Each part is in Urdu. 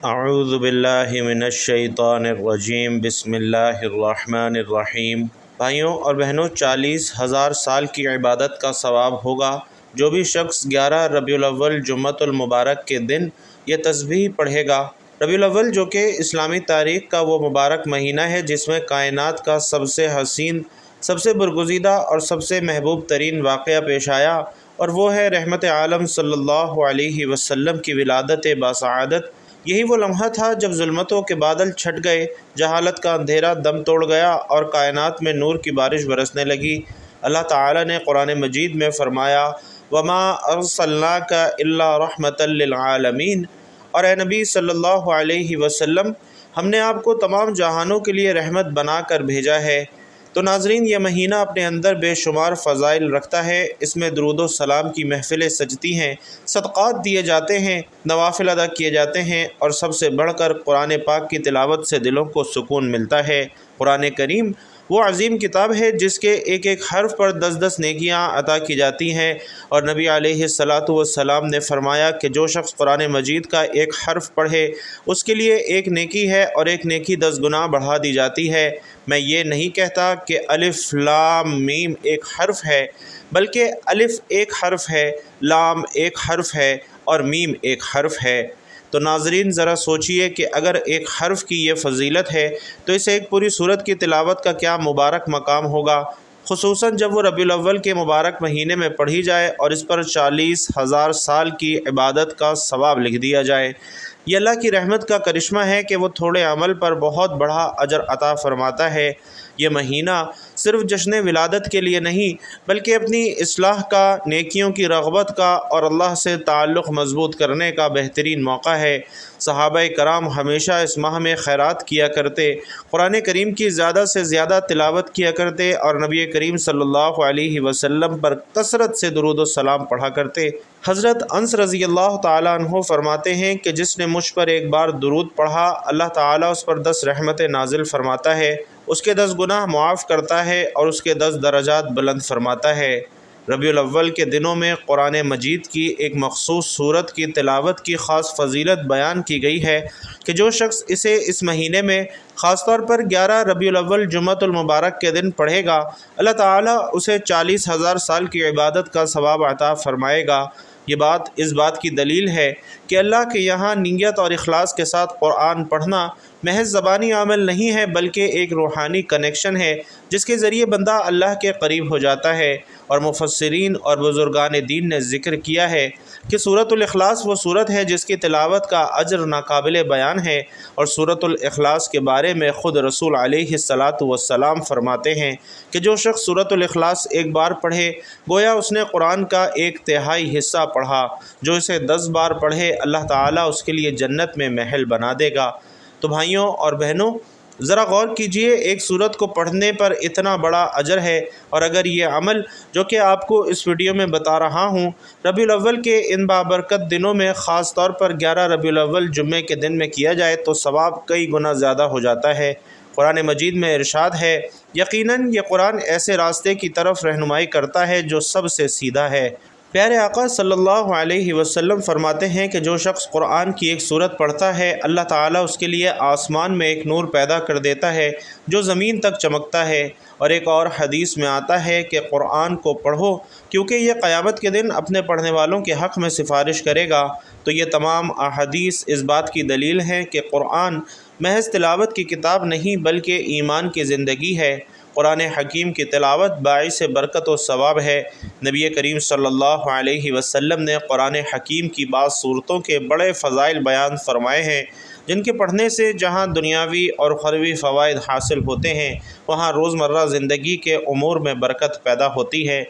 اعوذ باللہ من الشیطان الرجیم بسم اللہ الرحمن الرحیم۔ بھائیوں اور بہنوں، 40,000 سال کی عبادت کا ثواب ہوگا جو بھی شخص 11 ربیع الاول جمعۃ المبارک کے دن یہ تسبیح پڑھے گا۔ ربیع الاول جو کہ اسلامی تاریخ کا وہ مبارک مہینہ ہے جس میں کائنات کا سب سے حسین، سب سے برگزیدہ اور سب سے محبوب ترین واقعہ پیش آیا، اور وہ ہے رحمت عالم صلی اللہ علیہ وسلم کی ولادت باسعادت۔ یہی وہ لمحہ تھا جب ظلمتوں کے بادل چھٹ گئے، جہالت کا اندھیرا دم توڑ گیا اور کائنات میں نور کی بارش برسنے لگی۔ اللہ تعالی نے قرآن مجید میں فرمایا، وَمَا أَرْسَلْنَاكَ إِلَّا رَحْمَةً لِّلْعَالَمِينَ، اور اے نبی صلی اللہ علیہ وسلم، ہم نے آپ کو تمام جہانوں کے لیے رحمت بنا کر بھیجا ہے۔ تو ناظرین، یہ مہینہ اپنے اندر بے شمار فضائل رکھتا ہے۔ اس میں درود و سلام کی محفلیں سجتی ہیں، صدقات دیے جاتے ہیں، نوافل ادا کیے جاتے ہیں، اور سب سے بڑھ کر قرآن پاک کی تلاوت سے دلوں کو سکون ملتا ہے۔ قرآن کریم وہ عظیم کتاب ہے جس کے ایک ایک حرف پر 10 نیکیاں عطا کی جاتی ہیں، اور نبی علیہ الصلاۃ والسلام نے فرمایا کہ جو شخص قرآن مجید کا ایک حرف پڑھے اس کے لیے ایک نیکی ہے اور ایک نیکی 10 گنا بڑھا دی جاتی ہے۔ میں یہ نہیں کہتا کہ الف لام میم ایک حرف ہے، بلکہ الف ایک حرف ہے، لام ایک حرف ہے اور میم ایک حرف ہے۔ تو ناظرین، ذرا سوچئے کہ اگر ایک حرف کی یہ فضیلت ہے تو اسے ایک پوری سورت کی تلاوت کا کیا مبارک مقام ہوگا، خصوصاً جب وہ ربیع الاول کے مبارک مہینے میں پڑھی جائے اور اس پر 40,000 سال کی عبادت کا ثواب لکھ دیا جائے۔ یہ اللہ کی رحمت کا کرشمہ ہے کہ وہ تھوڑے عمل پر بہت بڑا اجر عطا فرماتا ہے۔ یہ مہینہ صرف جشن ولادت کے لیے نہیں بلکہ اپنی اصلاح کا، نیکیوں کی رغبت کا اور اللہ سے تعلق مضبوط کرنے کا بہترین موقع ہے۔ صحابہ کرام ہمیشہ اس ماہ میں خیرات کیا کرتے، قرآن کریم کی زیادہ سے زیادہ تلاوت کیا کرتے اور نبی کریم صلی اللہ علیہ وسلم پر کثرت سے درود و سلام پڑھا کرتے۔ حضرت انس رضی اللہ تعالیٰ عنہ فرماتے ہیں کہ جس نے مجھ پر ایک بار درود پڑھا، اللہ تعالیٰ اس پر 10 رحمتیں نازل فرماتا ہے، اس کے 10 گناہ معاف کرتا ہے اور اس کے 10 درجات بلند فرماتا ہے۔ ربیع الاول کے دنوں میں قرآن مجید کی ایک مخصوص سورت کی تلاوت کی خاص فضیلت بیان کی گئی ہے کہ جو شخص اسے اس مہینے میں خاص طور پر 11 ربیع الاول جمعۃ المبارک کے دن پڑھے گا، اللہ تعالیٰ اسے 40,000 سال کی عبادت کا ثواب عطا فرمائے گا۔ یہ بات اس بات کی دلیل ہے کہ اللہ کے یہاں نیت اور اخلاص کے ساتھ قرآن پڑھنا محض زبانی عمل نہیں ہے بلکہ ایک روحانی کنیکشن ہے جس کے ذریعے بندہ اللہ کے قریب ہو جاتا ہے۔ اور مفسرین اور بزرگان دین نے ذکر کیا ہے کہ سورۃ الاخلاص وہ سورت ہے جس کی تلاوت کا اجر ناقابل بیان ہے، اور سورۃ الاخلاص کے بارے میں خود رسول علیہ الصلاۃ والسلام فرماتے ہیں کہ جو شخص سورۃ الاخلاص ایک بار پڑھے گویا اس نے قرآن کا 1/3 حصہ پڑھا، جو اسے 10 بار پڑھے اللہ تعالیٰ اس کے لیے جنت میں محل بنا دے گا۔ تو بھائیوں اور بہنوں، ذرا غور کیجئے، ایک سورت کو پڑھنے پر اتنا بڑا اجر ہے، اور اگر یہ عمل جو کہ آپ کو اس ویڈیو میں بتا رہا ہوں ربیع الاول کے ان بابرکت دنوں میں خاص طور پر 11 ربیع الاول جمعے کے دن میں کیا جائے تو ثواب کئی گنا زیادہ ہو جاتا ہے۔ قرآن مجید میں ارشاد ہے، یقیناً یہ قرآن ایسے راستے کی طرف رہنمائی کرتا ہے جو سب سے سیدھا ہے۔ پیارے آقا صلی اللہ علیہ وسلم فرماتے ہیں کہ جو شخص قرآن کی ایک سورت پڑھتا ہے اللہ تعالیٰ اس کے لیے آسمان میں ایک نور پیدا کر دیتا ہے جو زمین تک چمکتا ہے، اور ایک اور حدیث میں آتا ہے کہ قرآن کو پڑھو کیونکہ یہ قیامت کے دن اپنے پڑھنے والوں کے حق میں سفارش کرے گا۔ تو یہ تمام احادیث اس بات کی دلیل ہیں کہ قرآن محض تلاوت کی کتاب نہیں بلکہ ایمان کی زندگی ہے۔ قرآن حکیم کی تلاوت باعث برکت و ثواب ہے۔ نبی کریم صلی اللہ علیہ وسلم نے قرآن حکیم کی بعض صورتوں کے بڑے فضائل بیان فرمائے ہیں جن کے پڑھنے سے جہاں دنیاوی اور اخروی فوائد حاصل ہوتے ہیں وہاں روزمرہ زندگی کے امور میں برکت پیدا ہوتی ہے۔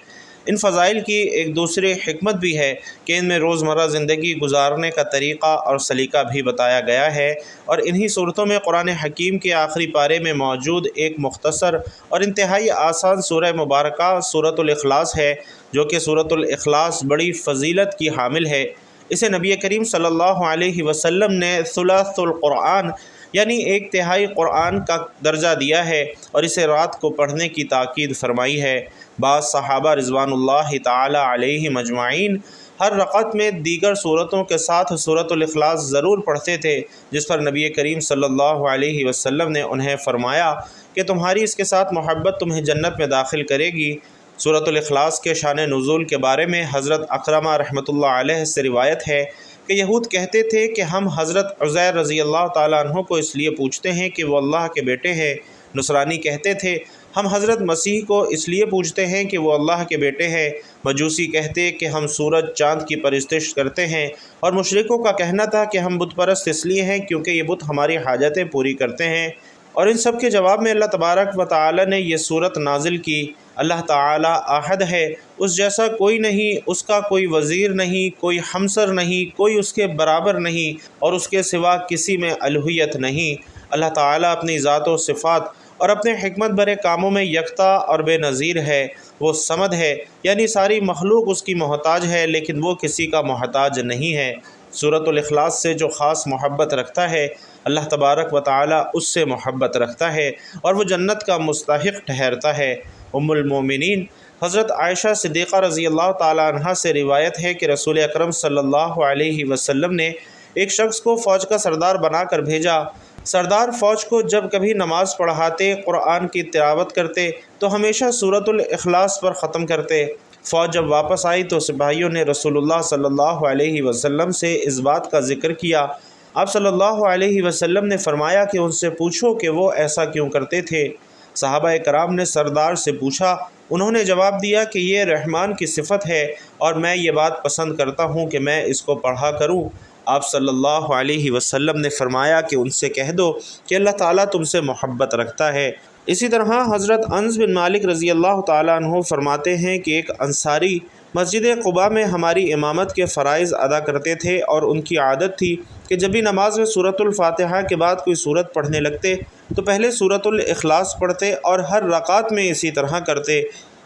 ان فضائل کی ایک دوسری حکمت بھی ہے کہ ان میں روزمرہ زندگی گزارنے کا طریقہ اور سلیقہ بھی بتایا گیا ہے، اور انہی صورتوں میں قرآن حکیم کے آخری پارے میں موجود ایک مختصر اور انتہائی آسان سورہ مبارکہ سورۃ الاخلاص ہے، جو کہ سورۃ الاخلاص بڑی فضیلت کی حامل ہے۔ اسے نبی کریم صلی اللہ علیہ وسلم نے ثلث القرآن یعنی 1/3 قرآن کا درجہ دیا ہے، اور اسے رات کو پڑھنے کی تاکید فرمائی ہے۔ بعض صحابہ رضوان اللہ تعالی علیہم اجمعین ہر رکعت میں دیگر صورتوں کے ساتھ سورۃ الاخلاص ضرور پڑھتے تھے، جس پر نبی کریم صلی اللہ علیہ وسلم نے انہیں فرمایا کہ تمہاری اس کے ساتھ محبت تمہیں جنت میں داخل کرے گی۔ سورۃ الاخلاص کے شان نزول کے بارے میں حضرت اکرمہ رحمۃ اللہ علیہ سے روایت ہے کہ یہود کہتے تھے کہ ہم حضرت عزیر رضی اللہ تعالیٰ عنہ کو اس لیے پوجتے ہیں کہ وہ اللہ کے بیٹے ہیں۔ نصرانی کہتے تھے ہم حضرت مسیح کو اس لیے پوجتے ہیں کہ وہ اللہ کے بیٹے ہیں۔ مجوسی کہتے کہ ہم سورج چاند کی پرستش کرتے ہیں، اور مشرکوں کا کہنا تھا کہ ہم بت پرست اس لیے ہیں کیونکہ یہ بت ہماری حاجتیں پوری کرتے ہیں۔ اور ان سب کے جواب میں اللہ تبارک و تعالی نے یہ صورت نازل کی۔ اللہ تعالی احد ہے، اس جیسا کوئی نہیں، اس کا کوئی وزیر نہیں، کوئی ہمسر نہیں، کوئی اس کے برابر نہیں، اور اس کے سوا کسی میں الوہیت نہیں۔ اللہ تعالیٰ اپنی ذات و صفات اور اپنے حکمت برے کاموں میں یکتا اور بے نظیر ہے۔ وہ صمد ہے، یعنی ساری مخلوق اس کی محتاج ہے، لیکن وہ کسی کا محتاج نہیں ہے۔ سورۃ الاخلاص سے جو خاص محبت رکھتا ہے، اللہ تبارک و تعالیٰ اس سے محبت رکھتا ہے اور وہ جنت کا مستحق ٹھہرتا ہے۔ ام المومنین حضرت عائشہ صدیقہ رضی اللہ تعالیٰ عنہا سے روایت ہے کہ رسول اکرم صلی اللہ علیہ وسلم نے ایک شخص کو فوج کا سردار بنا کر بھیجا۔ سردار فوج کو جب کبھی نماز پڑھاتے، قرآن کی تلاوت کرتے تو ہمیشہ سورۃ الاخلاص پر ختم کرتے۔ فوج جب واپس آئی تو سپاہیوں نے رسول اللہ صلی اللہ علیہ وسلم سے اس بات کا ذکر کیا۔ آپ صلی اللہ علیہ وسلم نے فرمایا کہ ان سے پوچھو کہ وہ ایسا کیوں کرتے تھے۔ صحابہ کرام نے سردار سے پوچھا، انہوں نے جواب دیا کہ یہ رحمان کی صفت ہے اور میں یہ بات پسند کرتا ہوں کہ میں اس کو پڑھا کروں۔ آپ صلی اللہ علیہ وسلم نے فرمایا کہ ان سے کہہ دو کہ اللہ تعالیٰ تم سے محبت رکھتا ہے۔ اسی طرح حضرت انس بن مالک رضی اللہ تعالیٰ عنہ فرماتے ہیں کہ ایک انصاری مسجد قباء میں ہماری امامت کے فرائض ادا کرتے تھے، اور ان کی عادت تھی کہ جب بھی نماز میں سورۃ الفاتحہ کے بعد کوئی سورت پڑھنے لگتے تو پہلے سورۃ الاخلاص پڑھتے اور ہر رکعت میں اسی طرح کرتے۔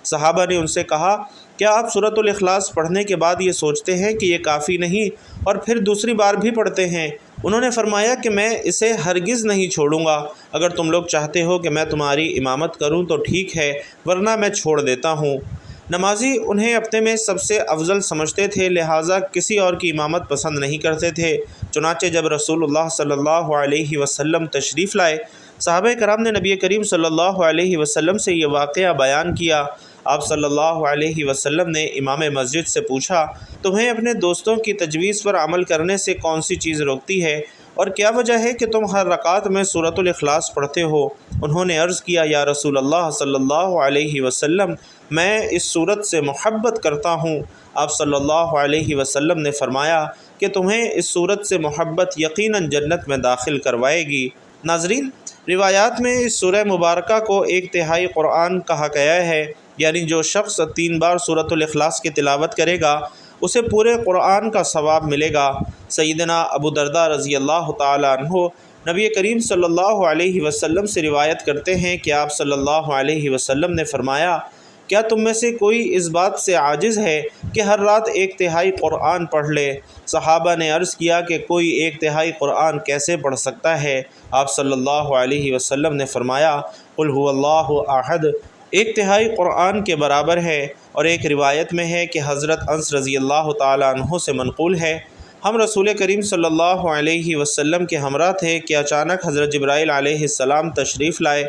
صحابہ نے ان سے کہا، کیا آپ سورۃ الاخلاص پڑھنے کے بعد یہ سوچتے ہیں کہ یہ کافی نہیں اور پھر دوسری بار بھی پڑھتے ہیں؟ انہوں نے فرمایا کہ میں اسے ہرگز نہیں چھوڑوں گا۔ اگر تم لوگ چاہتے ہو کہ میں تمہاری امامت کروں تو ٹھیک ہے، ورنہ میں چھوڑ دیتا ہوں۔ نمازی انہیں اپنے میں سب سے افضل سمجھتے تھے، لہٰذا کسی اور کی امامت پسند نہیں کرتے تھے۔ چنانچہ جب رسول اللہ صلی اللہ علیہ وسلم تشریف لائے، صحابہ کرام نے نبی کریم صلی اللہ علیہ وسلم سے یہ واقعہ بیان کیا۔ آپ صلی اللہ علیہ وسلم نے امام مسجد سے پوچھا، تمہیں اپنے دوستوں کی تجویز پر عمل کرنے سے کون سی چیز روکتی ہے، اور کیا وجہ ہے کہ تم ہر رکعت میں سورۃ الاخلاص پڑھتے ہو؟ انہوں نے عرض کیا، یا رسول اللہ صلی اللہ علیہ وسلم، میں اس سورت سے محبت کرتا ہوں۔ آپ صلی اللہ علیہ وسلم نے فرمایا کہ تمہیں اس سورت سے محبت یقیناً جنت میں داخل کروائے گی۔ ناظرین، روایات میں اس سورہ مبارکہ کو 1/3 قرآن کہا گیا ہے، یعنی جو شخص 3 بار سورۃ الاخلاص کی تلاوت کرے گا اسے پورے قرآن کا ثواب ملے گا۔ سیدنا ابو درداء رضی اللہ تعالیٰ عنہ نبی کریم صلی اللہ علیہ وسلم سے روایت کرتے ہیں کہ آپ صلی اللہ علیہ وسلم نے فرمایا، کیا تم میں سے کوئی اس بات سے عاجز ہے کہ ہر رات 1/3 قرآن پڑھ لے؟ صحابہ نے عرض کیا کہ کوئی 1/3 قرآن کیسے پڑھ سکتا ہے؟ آپ صلی اللہ علیہ وسلم نے فرمایا، قل هو اللہ احد 1/3 قرآن کے برابر ہے۔ اور ایک روایت میں ہے کہ حضرت انس رضی اللہ تعالیٰ عنہ سے منقول ہے، ہم رسول کریم صلی اللہ علیہ وسلم کے ہمراہ تھے کہ اچانک حضرت جبرائیل علیہ السلام تشریف لائے۔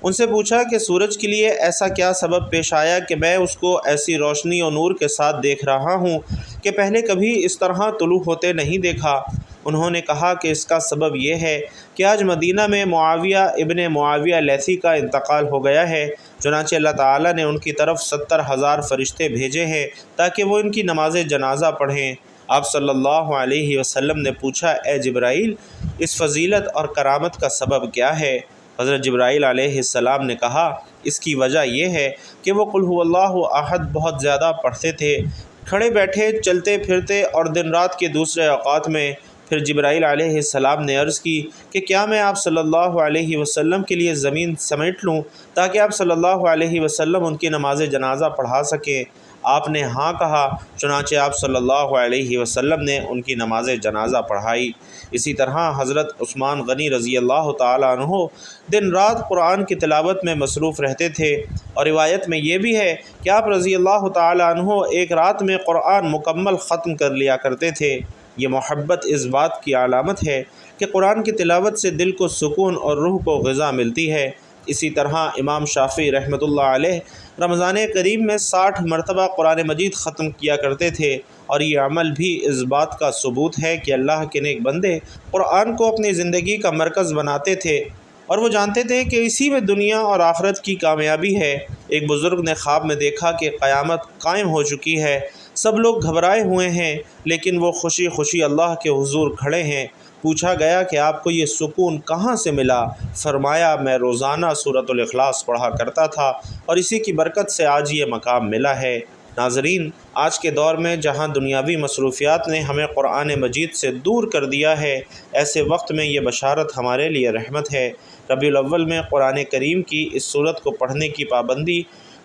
ان سے پوچھا کہ سورج کے لیے ایسا کیا سبب پیش آیا کہ میں اس کو ایسی روشنی و نور کے ساتھ دیکھ رہا ہوں کہ پہلے کبھی اس طرح طلوع ہوتے نہیں دیکھا؟ انہوں نے کہا کہ اس کا سبب یہ ہے کہ آج مدینہ میں معاویہ ابن معاویہ لیثی کا انتقال ہو گیا ہے، چنانچہ اللہ تعالیٰ نے ان کی طرف 70,000 فرشتے بھیجے ہیں تاکہ وہ ان کی نماز جنازہ پڑھیں۔ آپ صلی اللہ علیہ وسلم نے پوچھا، اے جبرائیل، اس فضیلت اور کرامت کا سبب کیا ہے؟ حضرت جبرائیل علیہ السلام نے کہا، اس کی وجہ یہ ہے کہ وہ قل هو اللہ احد بہت زیادہ پڑھتے تھے، کھڑے بیٹھے، چلتے پھرتے اور دن رات کے دوسرے اوقات میں۔ پھر جبرائیل علیہ السلام نے عرض کی کہ کیا میں آپ صلی اللہ علیہ وسلم کے لیے زمین سمیٹ لوں تاکہ آپ صلی اللہ علیہ وسلم ان کی نماز جنازہ پڑھا سکیں؟ آپ نے ہاں کہا، چنانچہ آپ صلی اللہ علیہ وسلم نے ان کی نماز جنازہ پڑھائی۔ اسی طرح حضرت عثمان غنی رضی اللہ تعالیٰ عنہ دن رات قرآن کی تلاوت میں مصروف رہتے تھے، اور روایت میں یہ بھی ہے کہ آپ رضی اللہ تعالیٰ عنہ ایک رات میں قرآن مکمل ختم کر لیا کرتے تھے۔ یہ محبت اس بات کی علامت ہے کہ قرآن کی تلاوت سے دل کو سکون اور روح کو غذا ملتی ہے۔ اسی طرح امام شافعی رحمۃ اللہ علیہ رمضان کریم میں 60 مرتبہ قرآن مجید ختم کیا کرتے تھے، اور یہ عمل بھی اس بات کا ثبوت ہے کہ اللہ کے نیک بندے قرآن کو اپنی زندگی کا مرکز بناتے تھے، اور وہ جانتے تھے کہ اسی میں دنیا اور آخرت کی کامیابی ہے۔ ایک بزرگ نے خواب میں دیکھا کہ قیامت قائم ہو چکی ہے، سب لوگ گھبرائے ہوئے ہیں، لیکن وہ خوشی خوشی اللہ کے حضور کھڑے ہیں۔ پوچھا گیا کہ آپ کو یہ سکون کہاں سے ملا؟ فرمایا، میں روزانہ سورۃ الاخلاص پڑھا کرتا تھا، اور اسی کی برکت سے آج یہ مقام ملا ہے۔ ناظرین، آج کے دور میں جہاں دنیاوی مصروفیات نے ہمیں قرآن مجید سے دور کر دیا ہے، ایسے وقت میں یہ بشارت ہمارے لیے رحمت ہے۔ ربیع الاول میں قرآن کریم کی اس سورت کو پڑھنے کی پابندی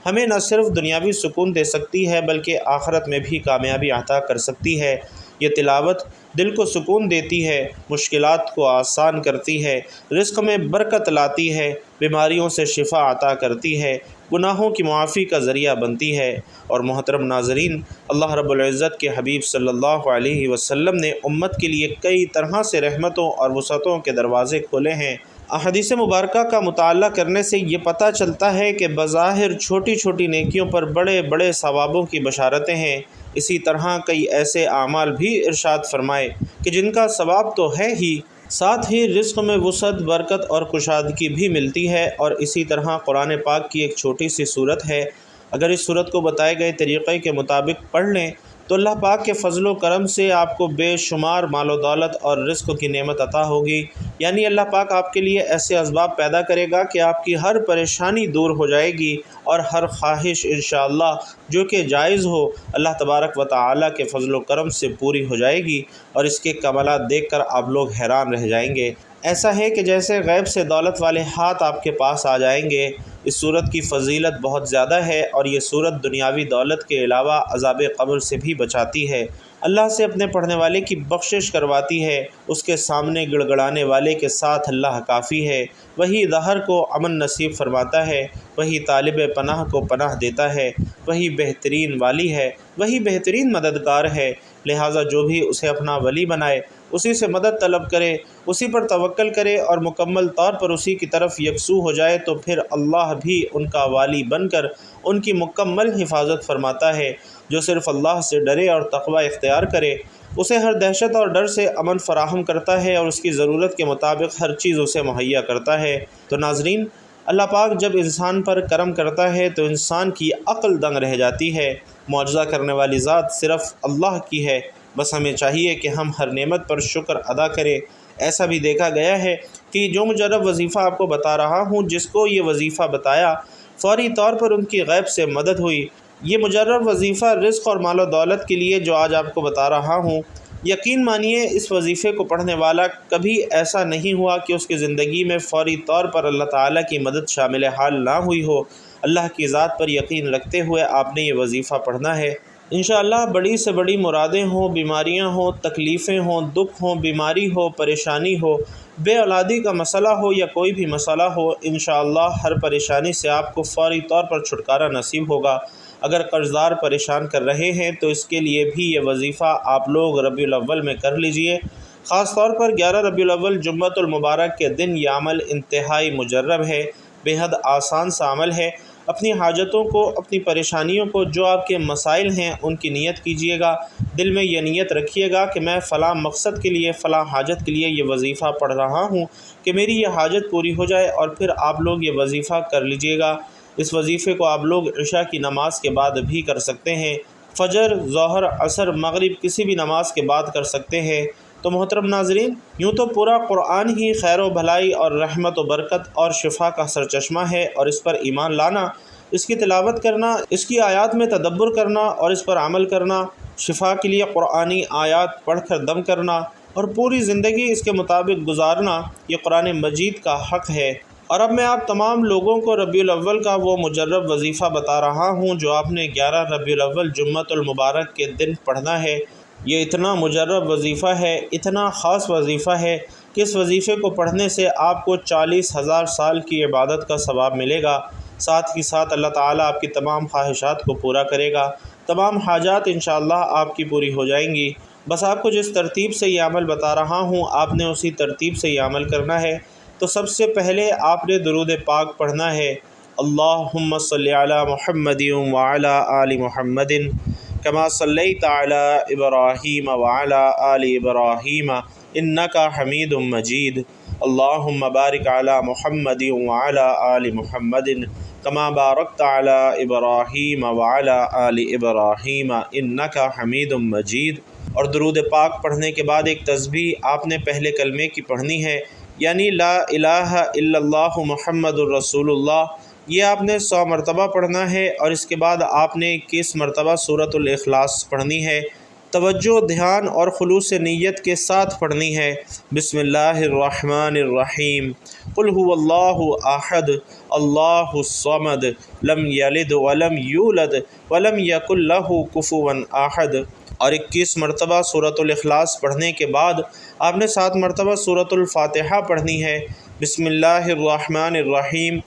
ہمیں نہ صرف دنیاوی سکون دے سکتی ہے بلکہ آخرت میں بھی کامیابی عطا کر سکتی ہے۔ یہ تلاوت دل کو سکون دیتی ہے، مشکلات کو آسان کرتی ہے، رزق میں برکت لاتی ہے، بیماریوں سے شفا عطا کرتی ہے، گناہوں کی معافی کا ذریعہ بنتی ہے۔ اور محترم ناظرین، اللہ رب العزت کے حبیب صلی اللہ علیہ وسلم نے امت کے لیے کئی طرح سے رحمتوں اور وسعتوں کے دروازے کھولے ہیں۔ احادیث مبارکہ کا مطالعہ کرنے سے یہ پتہ چلتا ہے کہ بظاہر چھوٹی چھوٹی نیکیوں پر بڑے بڑے ثوابوں کی بشارتیں ہیں۔ اسی طرح کئی ایسے اعمال بھی ارشاد فرمائے کہ جن کا ثواب تو ہے ہی، ساتھ ہی رزق میں وسعت، برکت اور کشادگی بھی ملتی ہے۔ اور اسی طرح قرآن پاک کی ایک چھوٹی سی سورت ہے، اگر اس سورت کو بتائے گئے طریقے کے مطابق پڑھ لیں تو اللہ پاک کے فضل و کرم سے آپ کو بے شمار مال و دولت اور رزق کی نعمت عطا ہوگی۔ یعنی اللہ پاک آپ کے لیے ایسے اسباب پیدا کرے گا کہ آپ کی ہر پریشانی دور ہو جائے گی، اور ہر خواہش انشاءاللہ جو کہ جائز ہو اللہ تبارک و تعالیٰ کے فضل و کرم سے پوری ہو جائے گی، اور اس کے کمالات دیکھ کر آپ لوگ حیران رہ جائیں گے۔ ایسا ہے کہ جیسے غیب سے دولت والے ہاتھ آپ کے پاس آ جائیں گے۔ اس صورت کی فضیلت بہت زیادہ ہے، اور یہ صورت دنیاوی دولت کے علاوہ عذاب قبر سے بھی بچاتی ہے۔ اللہ سے اپنے پڑھنے والے کی بخشش کرواتی ہے۔ اس کے سامنے گڑ گڑانے والے کے ساتھ اللہ کافی ہے۔ وہی دہر کو امن نصیب فرماتا ہے، وہی طالب پناہ کو پناہ دیتا ہے، وہی بہترین والی ہے، وہی بہترین مددگار ہے۔ لہٰذا جو بھی اسے اپنا ولی بنائے، اسی سے مدد طلب کرے، اسی پر توکل کرے اور مکمل طور پر اسی کی طرف یکسو ہو جائے، تو پھر اللہ بھی ان کا والی بن کر ان کی مکمل حفاظت فرماتا ہے۔ جو صرف اللہ سے ڈرے اور تقوی اختیار کرے، اسے ہر دہشت اور ڈر سے امن فراہم کرتا ہے، اور اس کی ضرورت کے مطابق ہر چیز اسے مہیا کرتا ہے۔ تو ناظرین، اللہ پاک جب انسان پر کرم کرتا ہے تو انسان کی عقل دنگ رہ جاتی ہے۔ معجزہ کرنے والی ذات صرف اللہ کی ہے، بس ہمیں چاہیے کہ ہم ہر نعمت پر شکر ادا کریں۔ ایسا بھی دیکھا گیا ہے کہ جو مجرب وظیفہ آپ کو بتا رہا ہوں، جس کو یہ وظیفہ بتایا، فوری طور پر ان کی غیب سے مدد ہوئی۔ یہ مجرب وظیفہ رزق اور مال و دولت کے لیے جو آج آپ کو بتا رہا ہوں، یقین مانیے اس وظیفے کو پڑھنے والا کبھی ایسا نہیں ہوا کہ اس کی زندگی میں فوری طور پر اللہ تعالیٰ کی مدد شامل حال نہ ہوئی ہو۔ اللہ کی ذات پر یقین رکھتے ہوئے آپ نے یہ وظیفہ پڑھنا ہے۔ انشاءاللہ بڑی سے بڑی مرادیں ہوں، بیماریاں ہوں، تکلیفیں ہوں، دکھ ہوں، بیماری ہو، پریشانی ہو، بے اولادی کا مسئلہ ہو یا کوئی بھی مسئلہ ہو، انشاءاللہ ہر پریشانی سے آپ کو فوری طور پر چھٹکارا نصیب ہوگا۔ اگر قرضدار پریشان کر رہے ہیں تو اس کے لیے بھی یہ وظیفہ آپ لوگ ربیع الاول میں کر لیجئے۔ خاص طور پر 11 ربیع الاول جمعۃ المبارک کے دن یہ عمل انتہائی مجرب ہے، بے حد آسان سا عمل ہے۔ اپنی حاجتوں کو، اپنی پریشانیوں کو، جو آپ کے مسائل ہیں ان کی نیت کیجئے گا۔ دل میں یہ نیت رکھیے گا کہ میں فلاں مقصد کے لیے، فلاں حاجت کے لیے یہ وظیفہ پڑھ رہا ہوں کہ میری یہ حاجت پوری ہو جائے، اور پھر آپ لوگ یہ وظیفہ کر لیجئے گا۔ اس وظیفے کو آپ لوگ عشاء کی نماز کے بعد بھی کر سکتے ہیں، فجر، ظہر، عصر، مغرب کسی بھی نماز کے بعد کر سکتے ہیں۔ تو محترم ناظرین، یوں تو پورا قرآن ہی خیر و بھلائی اور رحمت و برکت اور شفا کا سرچشمہ ہے، اور اس پر ایمان لانا، اس کی تلاوت کرنا، اس کی آیات میں تدبر کرنا اور اس پر عمل کرنا، شفا کے لیے قرآنی آیات پڑھ کر دم کرنا اور پوری زندگی اس کے مطابق گزارنا، یہ قرآن مجید کا حق ہے۔ اور اب میں آپ تمام لوگوں کو ربیع الاول کا وہ مجرب وظیفہ بتا رہا ہوں جو آپ نے 11 ربیع الاول جمعۃ المبارک کے دن پڑھنا ہے۔ یہ اتنا مجرب وظیفہ ہے، اتنا خاص وظیفہ ہے کہ اس وظیفے کو پڑھنے سے آپ کو 40,000 سال کی عبادت کا ثواب ملے گا۔ ساتھ ہی ساتھ اللہ تعالیٰ آپ کی تمام خواہشات کو پورا کرے گا، تمام حاجات انشاءاللہ آپ کی پوری ہو جائیں گی۔ بس آپ کو جس ترتیب سے یہ عمل بتا رہا ہوں آپ نے اسی ترتیب سے یہ عمل کرنا ہے۔ تو سب سے پہلے آپ نے درود پاک پڑھنا ہے، اللہم صلی علی محمد وعلی آل محمد کما صلیت علی ابراہیم وعلی آل ابراہیم انک حمید مجید، اللہم بارک علی محمد وعلی آل محمد کما بارکت علی ابراہیم وعلی آل ابراہیم انک حمید مجید۔ اور درود پاک پڑھنے کے بعد ایک تسبیح آپ نے پہلے کلمے کی پڑھنی ہے، یعنی لا الہ الا اللہ محمد الرسول اللہ۔ یہ آپ نے 100 مرتبہ پڑھنا ہے، اور اس کے بعد آپ نے 21 مرتبہ سورۃ الاخلاص پڑھنی ہے۔ توجہ، دھیان اور خلوص نیت کے ساتھ پڑھنی ہے۔ بسم اللہ الرحمن الرحیم، قل هو اللہ احد اللہ الصمد لم یلد ولم یولد ولم یکن لہ کفوا احد۔ اور 21 مرتبہ سورۃ الاخلاص پڑھنے کے بعد آپ نے 7 مرتبہ سورۃ الفاتحہ پڑھنی ہے۔ بسم اللہ الرحمن الرحیم،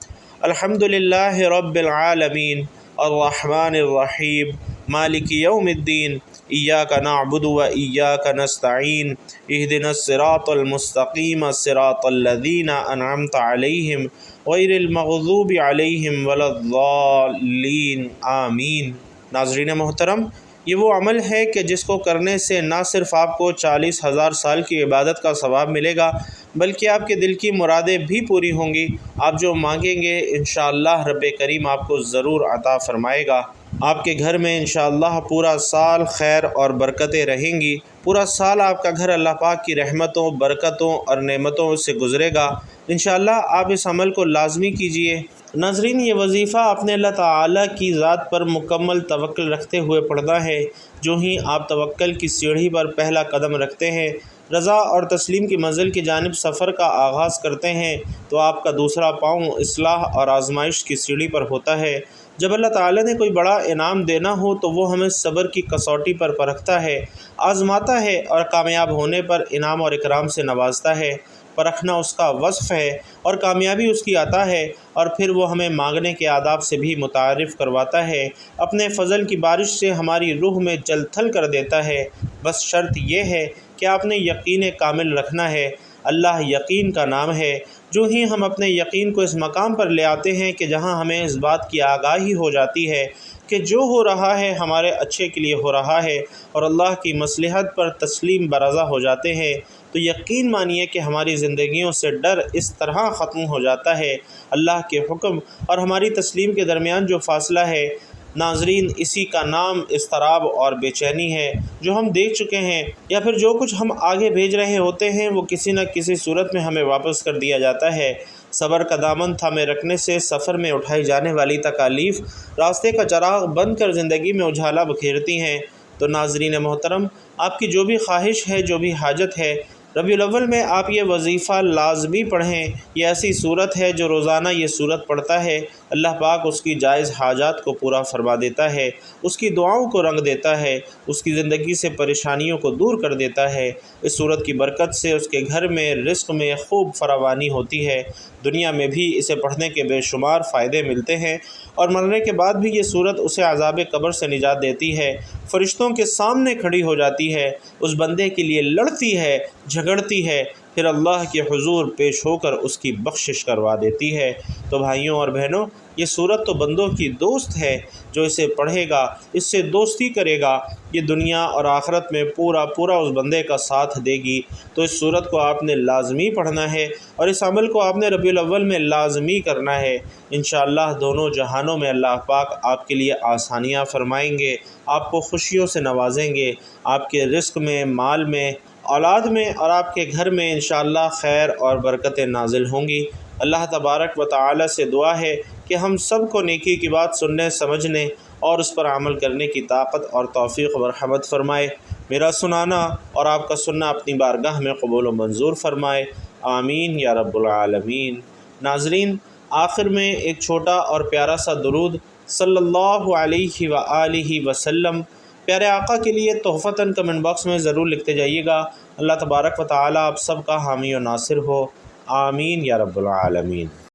الحمد للہ رب العالمین الرحمن الرحیم مالک یوم الدین، ایاک نعبد و ایاک نستعین، اہدنا الصراط المستقیم صراط الذین انعمت علیہم غیر المغضوب علیہم ولا الضالین آمین۔ ناظرین محترم، یہ وہ عمل ہے کہ جس کو کرنے سے نہ صرف آپ کو 40,000 سال کی عبادت کا ثواب ملے گا بلکہ آپ کے دل کی مرادیں بھی پوری ہوں گی۔ آپ جو مانگیں گے انشاءاللہ رب کریم آپ کو ضرور عطا فرمائے گا۔ آپ کے گھر میں انشاءاللہ پورا سال خیر اور برکتیں رہیں گی۔ پورا سال آپ کا گھر اللہ پاک کی رحمتوں، برکتوں اور نعمتوں سے گزرے گا۔ انشاءاللہ آپ اس عمل کو لازمی کیجئے۔ ناظرین، یہ وظیفہ آپ نے اللہ تعالیٰ کی ذات پر مکمل توکل رکھتے ہوئے پڑھنا ہے۔ جو ہی آپ توکل کی سیڑھی پر پہلا قدم رکھتے ہیں، رضا اور تسلیم کی منزل کی جانب سفر کا آغاز کرتے ہیں، تو آپ کا دوسرا پاؤں اصلاح اور آزمائش کی سیڑھی پر ہوتا ہے۔ جب اللہ تعالیٰ نے کوئی بڑا انعام دینا ہو تو وہ ہمیں صبر کی کسوٹی پر پرکھتا ہے، آزماتا ہے، اور کامیاب ہونے پر انعام اور اکرام سے نوازتا ہے۔ پرکھنا اس کا وصف ہے اور کامیابی اس کی عطا ہے، اور پھر وہ ہمیں مانگنے کے آداب سے بھی متعارف کرواتا ہے، اپنے فضل کی بارش سے ہماری روح میں جل تھل کر دیتا ہے۔ بس شرط یہ ہے کہ آپ نے یقین کامل رکھنا ہے۔ اللہ یقین کا نام ہے۔ جو ہی ہم اپنے یقین کو اس مقام پر لے آتے ہیں کہ جہاں ہمیں اس بات کی آگاہی ہو جاتی ہے کہ جو ہو رہا ہے ہمارے اچھے کے لیے ہو رہا ہے، اور اللہ کی مصلحت پر تسلیم برضا ہو جاتے ہیں، تو یقین مانیے کہ ہماری زندگیوں سے ڈر اس طرح ختم ہو جاتا ہے۔ اللہ کے حکم اور ہماری تسلیم کے درمیان جو فاصلہ ہے، ناظرین، اسی کا نام اضطراب اور بے چینی ہے، جو ہم دیکھ چکے ہیں، یا پھر جو کچھ ہم آگے بھیج رہے ہوتے ہیں وہ کسی نہ کسی صورت میں ہمیں واپس کر دیا جاتا ہے۔ صبر کا دامن تھامے رکھنے سے سفر میں اٹھائی جانے والی تکالیف راستے کا چراغ بند کر زندگی میں اجالا بکھیرتی ہیں۔ تو ناظرین محترم، آپ کی جو بھی خواہش ہے، جو بھی حاجت ہے، ربیع الاول میں آپ یہ وظیفہ لازمی پڑھیں۔ یہ ایسی صورت ہے جو روزانہ یہ صورت پڑھتا ہے اللہ پاک اس کی جائز حاجات کو پورا فرما دیتا ہے، اس کی دعاؤں کو رنگ دیتا ہے، اس کی زندگی سے پریشانیوں کو دور کر دیتا ہے۔ اس صورت کی برکت سے اس کے گھر میں رزق میں خوب فراوانی ہوتی ہے۔ دنیا میں بھی اسے پڑھنے کے بے شمار فائدے ملتے ہیں، اور مرنے کے بعد بھی یہ صورت اسے عذاب قبر سے نجات دیتی ہے، فرشتوں کے سامنے کھڑی ہو جاتی ہے، اس بندے کے لیے لڑتی ہے، جھگڑتی ہے، پھر اللہ کے حضور پیش ہو کر اس کی بخشش کروا دیتی ہے۔ تو بھائیوں اور بہنوں، یہ صورت تو بندوں کی دوست ہے۔ جو اسے پڑھے گا، اس سے دوستی کرے گا، یہ دنیا اور آخرت میں پورا اس بندے کا ساتھ دے گی۔ تو اس صورت کو آپ نے لازمی پڑھنا ہے، اور اس عمل کو آپ نے ربیع الاول میں لازمی کرنا ہے۔ انشاءاللہ دونوں جہانوں میں اللہ پاک آپ کے لیے آسانیاں فرمائیں گے، آپ کو خوشیوں سے نوازیں گے، آپ کے رزق میں، مال میں، اولاد میں، اور آپ کے گھر میں انشاءاللہ خیر اور برکتیں نازل ہوں گی۔ اللہ تبارک و تعالی سے دعا ہے کہ ہم سب کو نیکی کی بات سننے، سمجھنے اور اس پر عمل کرنے کی طاقت اور توفیق و مرحمت فرمائے۔ میرا سنانا اور آپ کا سننا اپنی بارگاہ میں قبول و منظور فرمائے۔ آمین یا رب العالمین۔ ناظرین، آخر میں ایک چھوٹا اور پیارا سا درود صلی اللہ علیہ وآلہ وسلم پیارے آقا کے لیے تحفتاً کمنٹ باکس میں ضرور لکھتے جائیے گا۔ اللہ تبارک و تعالی آپ سب کا حامی و ناصر ہو، آمین یا رب العالمین۔